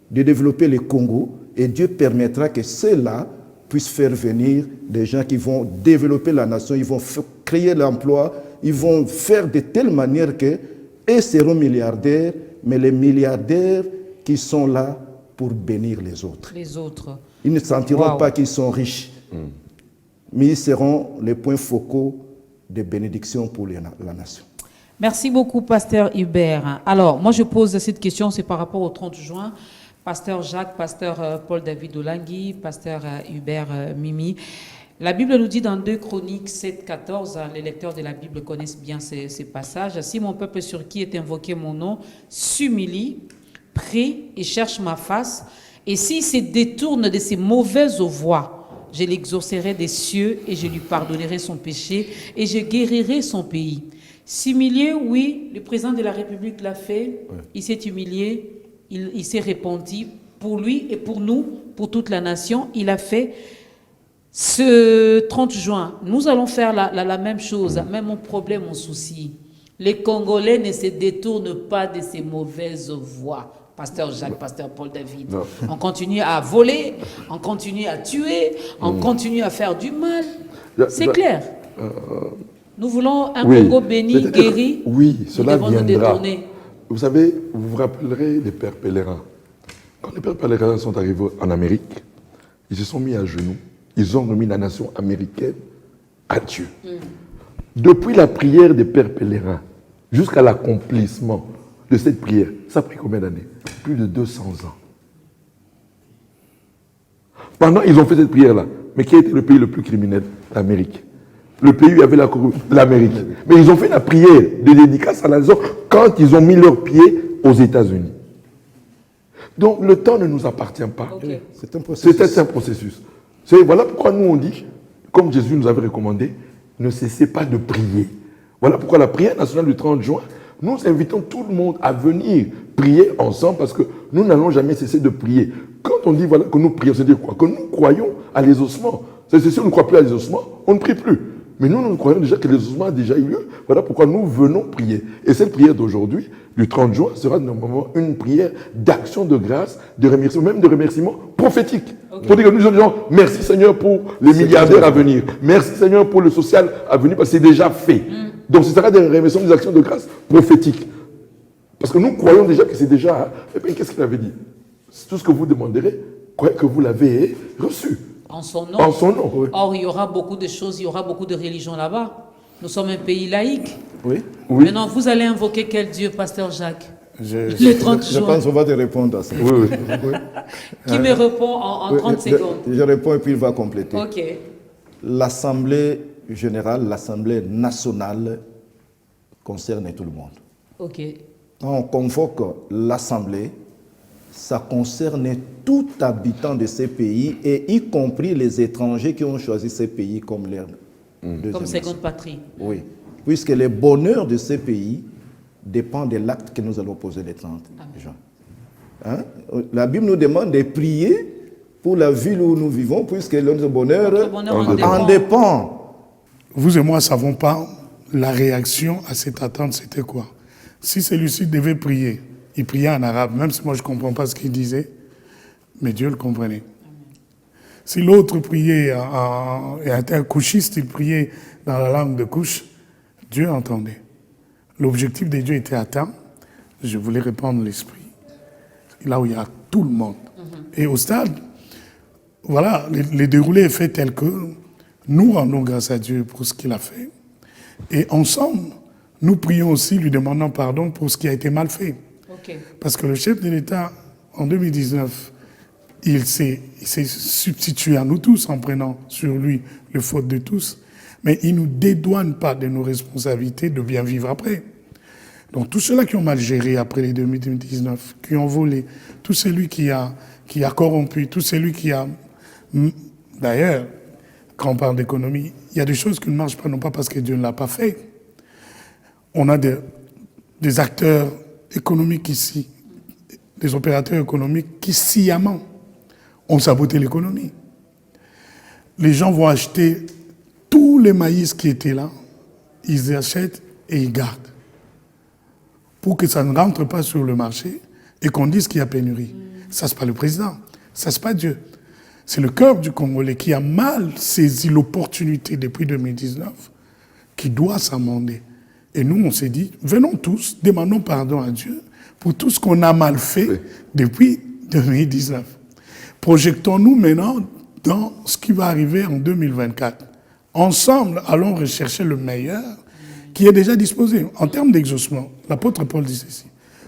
de développer le Congo, et Dieu permettra que ceux-là puissent faire venir des gens qui vont développer la nation, ils vont créer l'emploi, ils vont faire de telle manière qu'ils seront milliardaires, mais les milliardaires qui sont là pour bénir les autres. Ils ne sentiront pas qu'ils sont riches, mais ils seront les points focaux de bénédiction pour la nation. Merci beaucoup, Pasteur Hubert. Alors, moi je pose cette question, c'est par rapport au 30 juin. Pasteur Jacques, Pasteur Paul-David Olangui, Pasteur Hubert Mimi. La Bible nous dit dans 2 Chroniques 7,14, les lecteurs de la Bible connaissent bien ces passages. Si mon peuple sur qui est invoqué mon nom s'humilie, prie et cherche ma face, et s'il se détourne de ses mauvaises voies, je l'exaucerai des cieux et je lui pardonnerai son péché et je guérirai son pays. S'humilier, oui, le président de la République l'a fait, il s'est humilié. Il s'est repenti pour lui et pour nous, pour toute la nation. Il a fait ce 30 juin. Nous allons faire la même chose, même mon problème, mon souci. Les Congolais ne se détournent pas de ces mauvaises voies. Pasteur Jacques, Pasteur Paul-David. On continue à voler, on continue à tuer, on continue à faire du mal. C'est clair. Nous voulons un Congo béni, guéri. Oui, cela viendra. Nous devons nous détourner. Vous savez, vous vous rappellerez des pères pèlerins. Quand les pères pèlerins sont arrivés en Amérique, ils se sont mis à genoux. Ils ont remis la nation américaine à Dieu. Depuis la prière des pères pèlerins jusqu'à l'accomplissement de cette prière, ça a pris combien d'années? Plus de 200 ans. Pendant ils ont fait cette prière-là, mais qui a été le pays le plus criminel? L'Amérique. Le pays où il y avait la corruption, l'Amérique. Mais ils ont fait la prière de dédicace à la nation quand ils ont mis leurs pieds aux États-Unis. Donc le temps ne nous appartient pas. Okay. C'est un processus. C'est un processus. Voilà pourquoi nous on dit, comme Jésus nous avait recommandé, ne cessez pas de prier. Voilà pourquoi la prière nationale du 30 juin, nous invitons tout le monde à venir prier ensemble parce que nous n'allons jamais cesser de prier. Quand on dit voilà, que nous prions, c'est-à-dire quoi? Que nous croyons à l'exaucement. C'est si on ne croit plus à l'exaucement, on ne prie plus. Mais nous croyons déjà que l'exaucement a déjà eu lieu. Voilà pourquoi nous venons prier. Et cette prière d'aujourd'hui, du 30 juin, sera normalement une prière d'action de grâce, de remerciement, même de remerciement prophétique. Pour dire que nous disons, merci Seigneur pour les milliardaires à venir. Merci Seigneur pour le social à venir, parce que c'est déjà fait. Donc ce sera des remerciements, des actions de grâce prophétiques. Parce que nous croyons déjà que c'est déjà... Et bien qu'est-ce qu'il avait dit? Tout ce que vous demanderez, croyez que vous l'avez reçu. En son nom. En son nom, oui. Or, il y aura beaucoup de choses, il y aura beaucoup de religions là-bas. Nous sommes un pays laïque. Oui. Maintenant, vous allez invoquer quel Dieu, Pasteur Jacques? Le 30 Je juin. pense qu'on va te répondre à ça. Oui. Qui me répond en 30 secondes? Je réponds et puis il va compléter. Ok. L'Assemblée générale, l'Assemblée nationale concerne tout le monde. Ok. Quand on convoque l'Assemblée, ça concerne tout habitant de ces pays, et y compris les étrangers qui ont choisi ces pays comme leur deuxième Comme nation. seconde patrie. Oui, puisque le bonheur de ces pays dépend de l'acte que nous allons poser le 30 juin. Hein? La Bible nous demande de prier pour la ville où nous vivons, puisque notre bonheur en dépend. Vous et moi ne savons pas la réaction à cette attente, c'était quoi. Si celui-ci devait prier, il priait en arabe, même si moi je ne comprends pas ce qu'il disait, mais Dieu le comprenait. Si l'autre priait et était un couchiste, il priait dans la langue de couche, Dieu entendait. L'objectif de Dieu était atteint. Je voulais répandre l'esprit. Là où il y a tout le monde. Et au stade, voilà, le déroulé est fait tel que nous rendons grâce à Dieu pour ce qu'il a fait. Et ensemble, nous prions aussi, lui demandant pardon pour ce qui a été mal fait. Okay. Parce que le chef de l'État, en 2019, il s'est substitué à nous tous en prenant sur lui le faute de tous. Mais il ne nous dédouane pas de nos responsabilités de bien vivre après. Donc tous ceux-là qui ont mal géré après les 2019, qui ont volé, tout celui qui a corrompu, tout celui qui a... D'ailleurs, quand on parle d'économie, il y a des choses qui ne marchent pas, non pas parce que Dieu ne l'a pas fait. On a des acteurs économiques ici, des opérateurs économiques qui sciemment ont saboté l'économie. Les gens vont acheter tous les maïs qui étaient là, ils achètent et ils gardent. Pour que ça ne rentre pas sur le marché et qu'on dise qu'il y a pénurie. Ça, c'est pas le président, ça, c'est pas Dieu. C'est le cœur du Congolais qui a mal saisi l'opportunité depuis 2019, qui doit s'amender. Et nous, on s'est dit, venons tous, demandons pardon à Dieu pour tout ce qu'on a mal fait depuis 2019. Projectons-nous maintenant dans ce qui va arriver en 2024. Ensemble, allons rechercher le meilleur qui est déjà disposé. En termes d'exaucement, l'apôtre Paul dit ceci,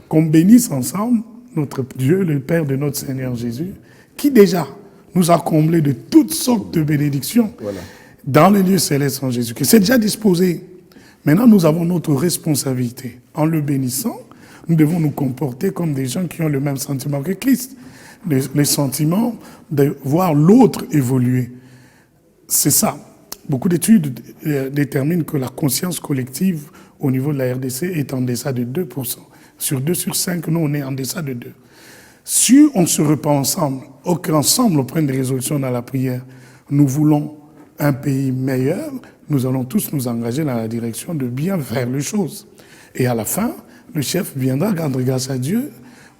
qu'on bénisse ensemble notre Dieu, le Père de notre Seigneur Jésus, qui déjà nous a comblés de toutes sortes de bénédictions dans les lieux célestes en Jésus, qui c'est déjà disposé. Maintenant, nous avons notre responsabilité. En le bénissant, nous devons nous comporter comme des gens qui ont le même sentiment que Christ. Les sentiments de voir l'autre évoluer. C'est ça. Beaucoup d'études déterminent que la conscience collective au niveau de la RDC est en deçà de 2%. Sur 2 sur 5, nous, on est en deçà de 2. Si on se repent ensemble, ou qu'ensemble on prenne des résolutions dans la prière, nous voulons un pays meilleur, nous allons tous nous engager dans la direction de bien faire les choses. Et à la fin, le chef viendra rendre grâce à Dieu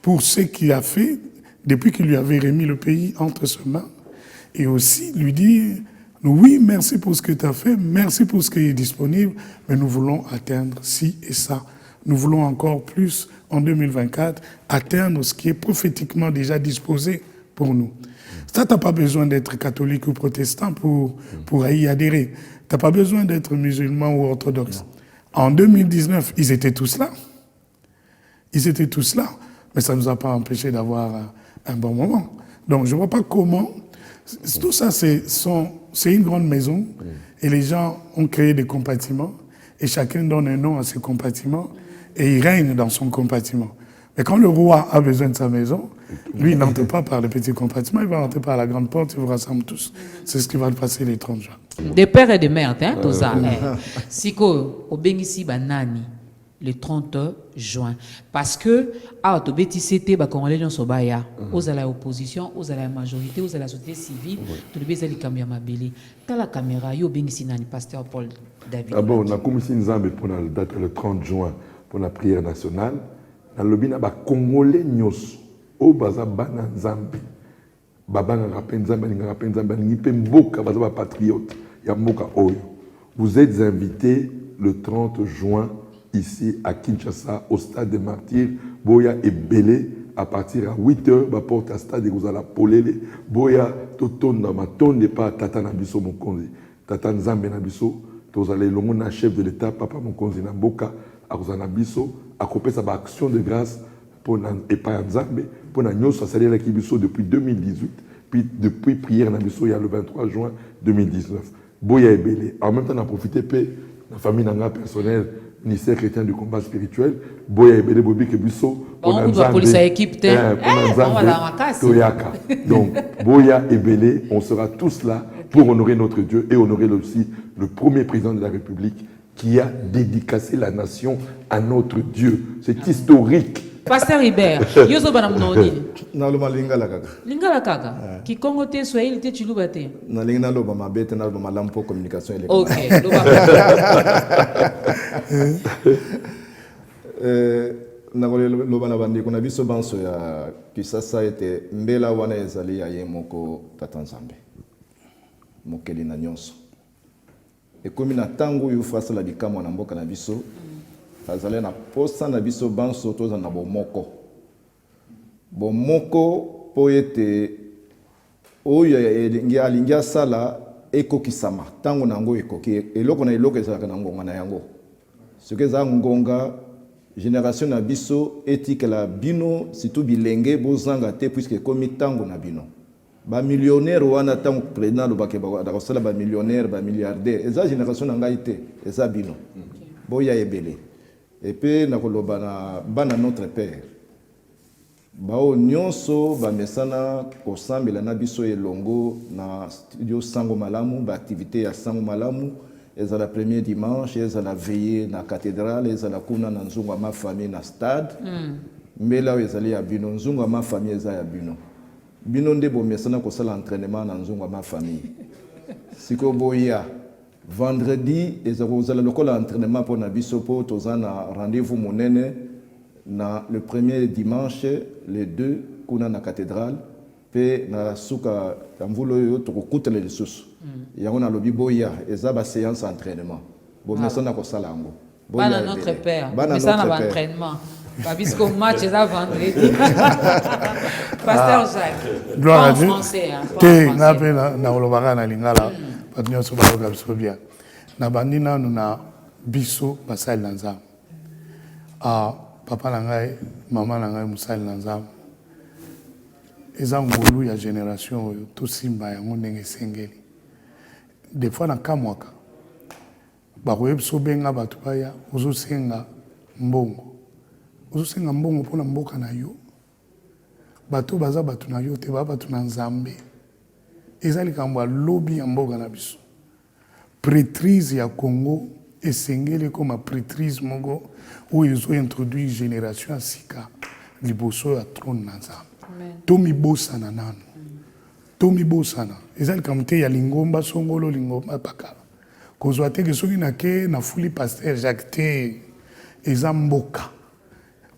pour ce qu'il a fait depuis qu'il lui avait remis le pays entre ses mains. Et aussi lui dire, oui, merci pour ce que tu as fait, merci pour ce qui est disponible, mais nous voulons atteindre ci et ça. Nous voulons encore plus, en 2024, atteindre ce qui est prophétiquement déjà disposé pour nous. Ça, tu n'as pas besoin d'être catholique ou protestant pour y adhérer. Tu n'as pas besoin d'être musulman ou orthodoxe. En 2019, ils étaient tous là. Ils étaient tous là. Mais ça ne nous a pas empêché d'avoir un bon moment. Donc, je ne vois pas comment... Tout ça, c'est une grande maison. Et les gens ont créé des compartiments. Et chacun donne un nom à ses compartiments. Et il règne dans son compartiment. Mais quand le roi a besoin de sa maison, lui, il n'entre pas par le petit compartiment, il va entrer par la grande porte, il vous rassemble tous. C'est ce qui va passer les 30 juin. Des pères et des mères, hein, tout ça. Siko, au Bengisi Banani, le 30 juin. Parce que, à Tobeti, bah, quand on est dans Sobaya, aux à l'opposition, aux à la majorité, aux à la société civile, tout le pays, il y a Mabili. Dans la caméra, yo Bengisi Nani, pasteur Paul David. Ah bon, on a commis une zambe pour la date le 30 juin pour la prière nationale. Dans le bina, bah, Congolais, nyos, au baza bana zambe. babanga penzamba ninga penzamba nipe mboka baza ba patriote ya mboka oyo. Vous êtes invités le 30 juin ici à Kinshasa au stade des Martyrs Boya et Belé à partir à 8h ba porte à stade vous allez polele Boya totonda matonde pas tata na biso mokonzi tata nzambe na biso tozale longo na chef de l'état papa mokonzi na mboka akozana biso akopesa ba action de grâce pour epa nzambe pour na nyoso salela ki biso depuis 2018 puis depuis prière na biso il y a le 23 juin 2019 Boya Ebele en même temps on a profité pe la famille nanga personnelle ministère chrétien du combat spirituel Boya Ebele bobi ke biso on a police équipe Toyaka donc Boya Ebele on sera tous là pour honorer notre Dieu et honorer aussi le premier président de la République qui a dédicacé la nation à notre Dieu. C'est historique. Pasteur Hubert, yozo banam noni. Naluma lingala kaka. Lingala kaka. Ki Congo te Swahili te chiluba te. Na lingala loba mabete na loba lampo communication électronique. OK, loba. Nakole loba na bandi kuna biso banso ya kisasa ete mbela wana ezali ya yemoko tata nzambe. Mokeli na nyonso. Ekomi na tango yu fasa la bikamo na mboka na biso. Azale na posa na biso banso toza na bomoko. Bomoko po ete oyo alingia sala ekokisama tango nango ekoki eloko na eloko ezalaka na ngonga na yango. Soki eza ngonga génération na biso etikela bino situ bilenge bozanga te puisque ekomi tango na bino. Ba millionnaire wana tango président lobake ba kosala ba millionnaire ba milliardaire eza génération na ngai te eza bino. Boya Ebele. Et puis nakoloba na bana notre père. Bao nyonso ba mesana kosambela na biso elongo na studio Sango Malamu ba activité ya Sango Malamu ezala premier dimanche ezala veillée na cathédrale ezala kuna na nzungu ma famille na stade. Mbela ezali ya bino nzungu ma famille eza ya bino. Bino nde bo mesana kosala entraînement na nzungu ma famille. Siko boya vendredi ezala lokola entraînement pour na biso po tozana rendez-vous monene na le premier dimanche les deux kuna na cathédrale pe na suka tamvulo yo tokukutela lisusu yango na lobi boya eza ba séance entraînement bo mesana kosala yango bana notre père mesana ba entraînement ba bisko match eza vendredi pasteur Jacques gloire à Dieu français te na pe na olobaka na lingala patnyo so ba biso bien na bandina na biso basali na nzambe papa na ngai mama na ngai musali na nzambe eza ngolu ya génération oyo tosimba yango ndenge esengeli des fois na kamwaka bakoye biso benga bato baya ozosenga mbongo mpona mboka na yo bato baza bato na yo te baa bato na nzambe eza likambo ya lobi ya mboka na biso prêtrise ya Congo esengeli koma prêtrise moko oyo ezointroduire génération ya sika liboso ya trône na nzambe tomibosana nano tomibosana eza likambo te ya lingomba songolo lingomba pakala kozwa teke soki nake nafuli pasteur Jacques te eza mboka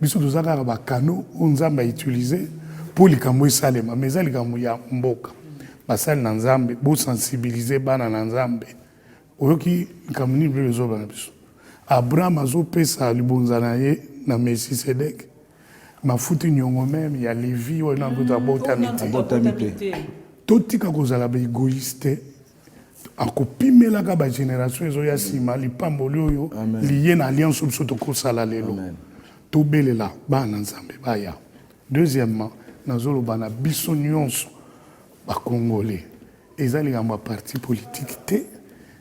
biso toza kaka bakano oyo nzambe autilize mpo likambo esalema mais eza likambo ya mboka basali na nzambe bosensibilize bana na nzambe oyoki likambo nini mpe ezoba na biso abraham azopesa libonza na ye na Melchisedek mafuti nyongo meme ya Levi oyo nakuta botami te totika kozala baegoïste akopimelaka bagénération ezoya nsima lipamboli oyo liye na alliance oyo biso tokosala lelo tobelela bana nzambe baya. Deuxièmement nazoloba na biso nyonso bakongolais eza likambo ya parti politique te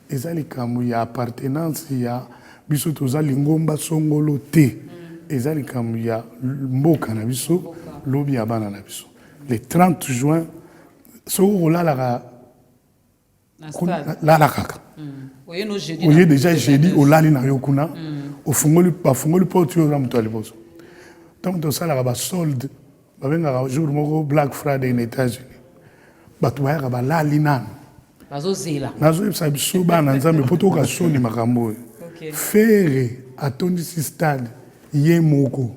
eza likambo ya appartenance ya biso toza lingomba songolo te eza likambo ya mboka na biso lobi ya bana na biso le 30 juin soko olalaka lalakaka oye déjà jeudi olali na yo kuna bafungoli porte oyo na moto ya liboso ntango tosalaka basolde babengaka jour moko Black Friday na États-Unis bato bayaka balali nano nazoyebisa biso bana nzambe mpo toyoka soni makambo oyo fere atondisi stade ye moko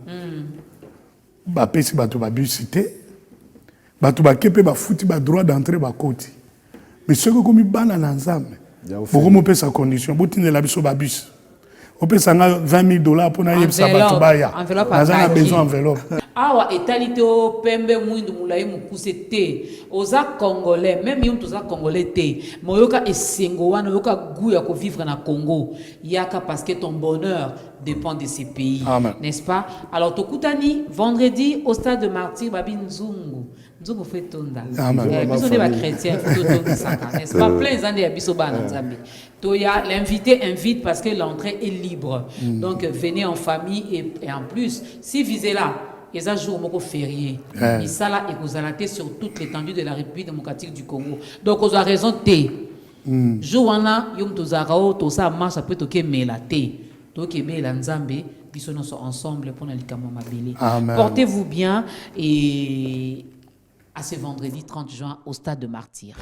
bapesi bato babisi te bato bakepe bafuti ba droit d'entrée bakoti mais soki okomi bana na nzambe bokomopesa condition botindela biso babus opesanga $20,000 mpona yebisa bato baya naza na besoin enveloppe awa etali te o pembe mwindu mulai mukuse te oza congolais même yo toza congolais te moyoka esengo wana yoka goût ya ko vivre na Congo yaka parce que ton bonheur dépend de ces pays. N'est-ce pas? Alors tokutani vendredi au stade de Martyr babi nzungu nzungu fait tonda biso ne ba chrétien tout tonda n'est-ce pas plein zande ya biso bana nzambe toya l'invité invite parce que l'entrée est libre donc venez en famille et en plus si visez là les jours moko férié et ça là et vous allez sur toute l'étendue de la République démocratique du Congo donc vous avez raison té joana yom tozarao to ça marche après to ke mela té to ke mela nzambe biso nous sommes ensemble pour na likamo mabele portez-vous bien et à ce vendredi 30 juin au stade de Martyr.